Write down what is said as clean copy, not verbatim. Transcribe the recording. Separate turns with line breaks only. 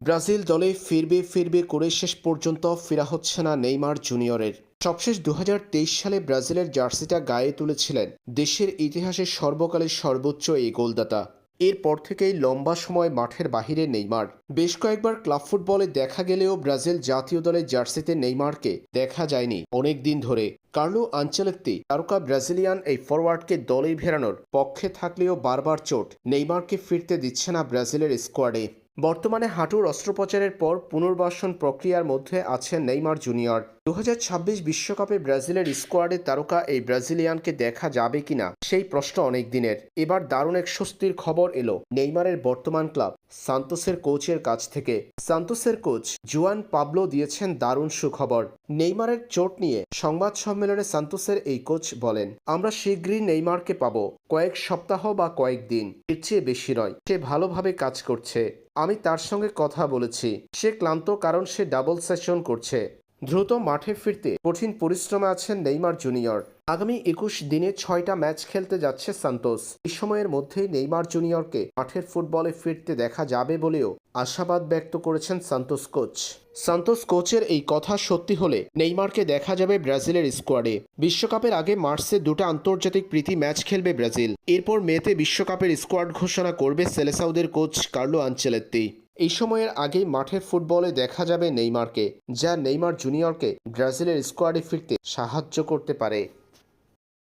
Brazil দলে ফিরবে করে শেষ পর্যন্ত ফেরা হচ্ছে না নেইমার জুনিয়রের। সবশেষ ২০২৩ সালে ব্রাজিলের জার্সিটা গায়ে তুলেছিলেন দেশের ইতিহাসের সর্বকালের সর্বোচ্চ এই গোলদাতা। এরপর থেকেই লম্বা সময় মাঠের বাহিরে নেইমার। বেশ কয়েকবার ক্লাব ফুটবলে দেখা গেলেও ব্রাজিল জাতীয় দলের জার্সিতে নেইমারকে দেখা যায়নি অনেক দিন ধরে। কার্লো আনচেলত্তি তারকা ব্রাজিলিয়ান এই ফরওয়ার্ডকে দলে ফেরানোর পক্ষে থাকলেও বারবার চোট নেইমারকে ফিরতে দিচ্ছে না ব্রাজিলের স্কোয়াডে। বর্তমানে হাঁটুর অস্ত্রোপচারের পর পুনর্বাসন প্রক্রিয়ার মধ্যে আছেন নেইমার জুনিয়র। ২০২৬ বিশ্বকাপে ব্রাজিলের স্কোয়াডে তারকা এই ব্রাজিলিয়ানকে দেখা যাবে কিনা সেই প্রশ্ন অনেক দিনের। এবার দারুণ এক স্বস্তির খবর এলো নেইমারের বর্তমান ক্লাব সান্তোসের কোচের কাছ থেকে। সান্তোসের কোচ জুয়ান পাবলো দিয়েছেন দারুণ সুখবর। নেইমারের চোট নিয়ে সংবাদ সম্মেলনে সান্তোসের এই কোচ বলেন, আমরা শীঘ্রই নেইমারকে পাবো, কয়েক সপ্তাহ বা কয়েকদিন, এর চেয়ে বেশি নয়। সে ভালোভাবে কাজ করছে, আমি তার সঙ্গে কথা বলেছি। সে ক্লান্ত কারণ সে ডাবল সেশন করছে। দ্রুত মাঠে ফিরতে কঠিন পরিশ্রমে আছেন নেইমার জুনিয়র। আগামী ২১ দিনে ৬টা ম্যাচ খেলতে যাচ্ছে সান্তোস। এই সময়ের মধ্যেই নেইমার জুনিয়রকে মাঠের ফুটবলে ফিরতে দেখা যাবে বলেও আশাবাদ ব্যক্ত করেছেন সান্তোস কোচ। সান্তোস কোচের এই কথা সত্যি হলে নেইমারকে দেখা যাবে ব্রাজিলের স্কোয়াডে। বিশ্বকাপের আগে মার্চে ২টা আন্তর্জাতিক প্রীতি ম্যাচ খেলবে ব্রাজিল। এরপর মেতে বিশ্বকাপের স্কোয়াড ঘোষণা করবে সেলেসাউদের কোচ কার্লো আনচেলত্তি। এই সময়ের আগেই মাঠের ফুটবলে দেখা যাবে নেইমারকে, যা নেইমার জুনিয়রকে ব্রাজিলের স্কোয়াডে ফিরতে সাহায্য করতে পারে।